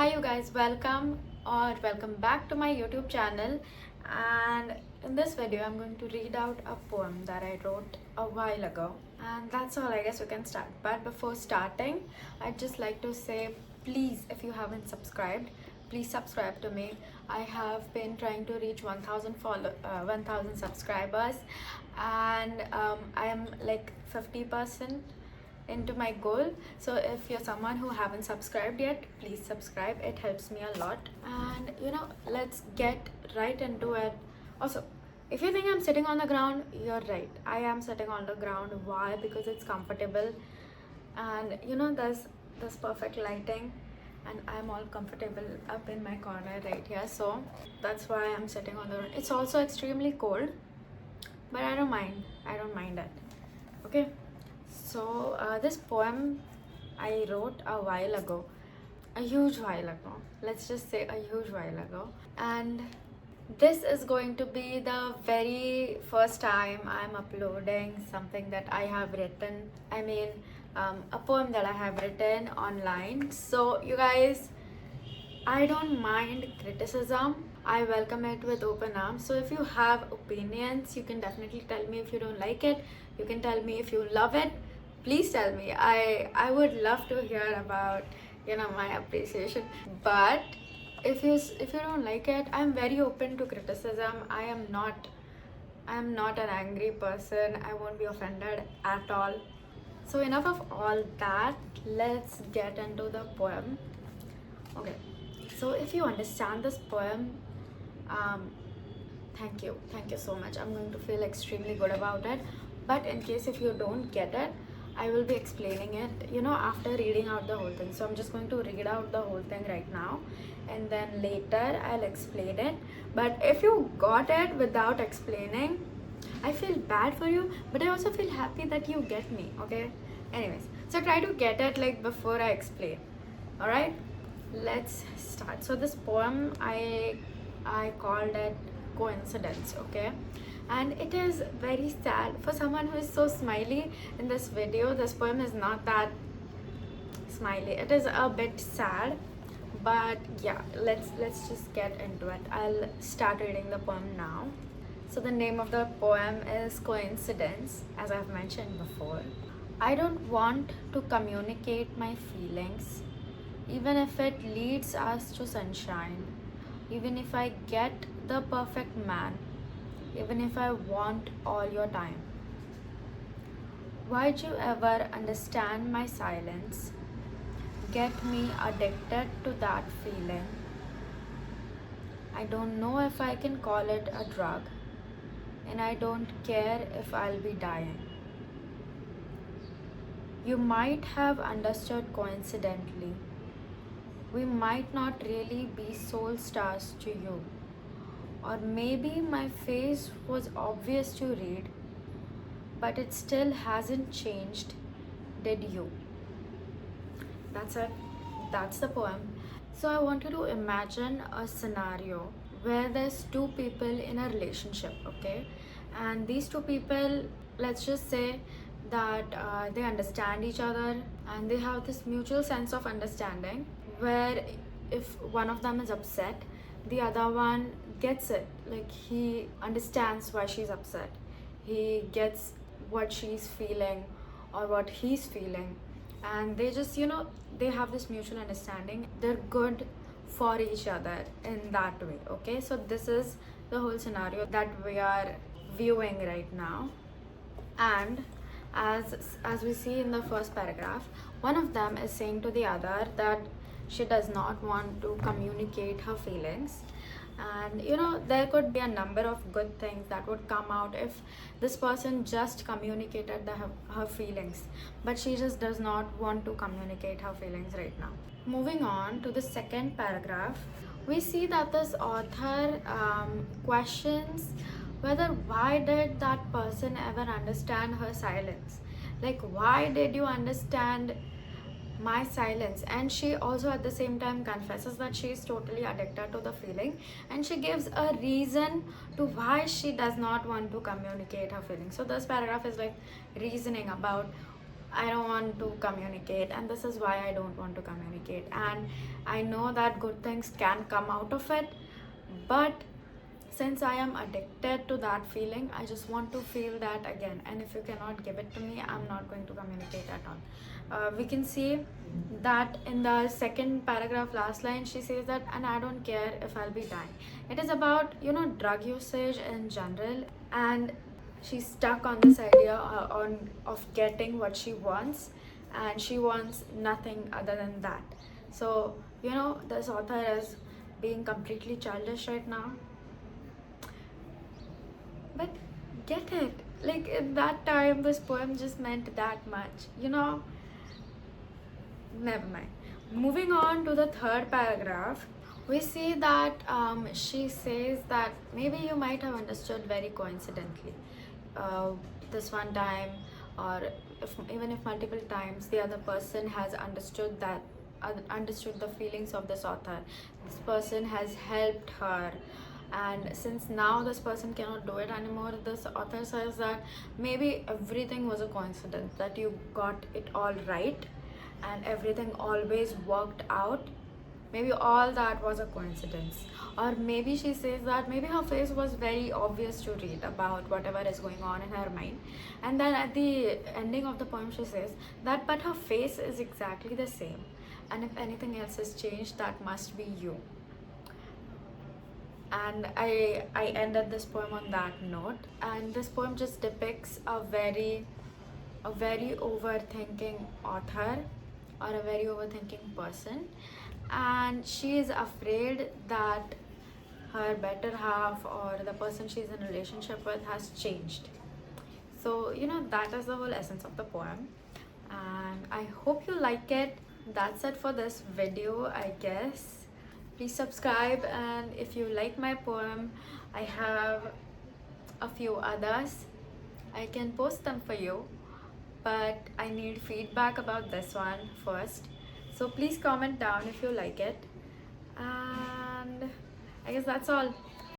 Hi you guys, welcome back to my YouTube channel. And in this video I'm going to read out a poem that I wrote a while ago, and that's all. I guess we can start. But before starting, I'd just like to say, please, if you haven't subscribed, please subscribe to me. I have been trying to reach 1000 subscribers, and I am like 50% into my goal. So if you're someone who haven't subscribed yet, please subscribe. It helps me a lot. And let's get right into it. Also, if you think I'm sitting on the ground, you're right. I am sitting on the ground. Why? Because it's comfortable, and there's perfect lighting, and I'm all comfortable up in my corner right here. So that's why I'm sitting on the ground. It's also extremely cold, but I don't mind. I don't mind it. Okay. So this poem I wrote a while ago, a huge while ago. Let's just say a huge while ago. And this is going to be the very first time I'm uploading something that I have written. A poem that I have written online. So you guys, I don't mind criticism. I welcome it with open arms. So if you have opinions, you can definitely tell me. If you don't like it, you can tell me. If you love it, please tell me. I would love to hear about my appreciation. But if you don't like it, I'm very open to criticism. I'm not an angry person. I won't be offended at all. So enough of all that. Let's get into the poem. Okay. So if you understand this poem, thank you so much. I'm going to feel extremely good about it. But in case if you don't get it, I will be explaining it after reading out the whole thing. So I'm just going to read out the whole thing right now, and then later I'll explain it. But if you got it without explaining, I feel bad for you, but I also feel happy that you get me. Okay, anyways, so try to get it like before I explain. All right, let's start. So this poem, I called it Coincidence. Okay, and it is very sad for someone who is so smiley. In this video, this poem is not that smiley. It is a bit sad, but yeah, let's just get into it. I'll start reading the poem now. So the name of the poem is Coincidence, as I've mentioned before. I don't want to communicate my feelings, even if it leads us to sunshine, even if I get the perfect man, even if I want all your time. Why'd you ever understand my silence? Get me addicted to that feeling. I don't know if I can call it a drug, and I don't care if I'll be dying. You might have understood coincidentally. We might not really be soul stars to you. Or maybe my face was obvious to read, but it still hasn't changed, did you? That's it. That's the poem. So I want you to imagine a scenario where there's two people in a relationship, okay? And these two people, let's just say that they understand each other, and they have this mutual sense of understanding where if one of them is upset, the other one gets it. Like, he understands why she's upset. He gets what she's feeling or what he's feeling, and they just they have this mutual understanding. They're good for each other in that way. Okay, so this is the whole scenario that we are viewing right now. And as we see in the first paragraph, one of them is saying to the other that she does not want to communicate her feelings. And there could be a number of good things that would come out if this person just communicated her feelings, but she just does not want to communicate her feelings right now. Moving on to the second paragraph, we see that this author questions whether why did that person ever understand her silence. Like, why did you understand my silence? And she also at the same time confesses that she is totally addicted to the feeling, and she gives a reason to why she does not want to communicate her feelings. So this paragraph is like reasoning about I don't want to communicate, and this is why I don't want to communicate. And I know that good things can come out of it, but since I am addicted to that feeling, I just want to feel that again. And if you cannot give it to me, I'm not going to communicate at all. We can see that in the second paragraph, last line, she says that, and I don't care if I'll be dying. It is about, drug usage in general, and she's stuck on this idea on of getting what she wants, and she wants nothing other than that. So, this author is being completely childish right now, but get it. Like, at that time, this poem just meant that much, Never mind. Moving on to the third paragraph, we see that she says that maybe you might have understood very coincidentally uh, this one time, or even if multiple times, the other person has understood that understood the feelings of this author. This person has helped her, and since now this person cannot do it anymore, this author says that maybe everything was a coincidence, that you got it all right and everything always worked out. Maybe all that was a coincidence. Or maybe she says that maybe her face was very obvious to read about whatever is going on in her mind. And then at the ending of the poem, she says that, but her face is exactly the same. And if anything else has changed, that must be you. And I ended this poem on that note. And this poem just depicts a very overthinking author, or a very overthinking person, and she is afraid that her better half, or the person she's in a relationship with, has changed. So that is the whole essence of the poem, and I hope you like it. That's it for this video, I guess. Please subscribe, and if you like my poem, I have a few others. I can post them for you, but I need feedback about this one first. So please comment down if you like it. And I guess that's all.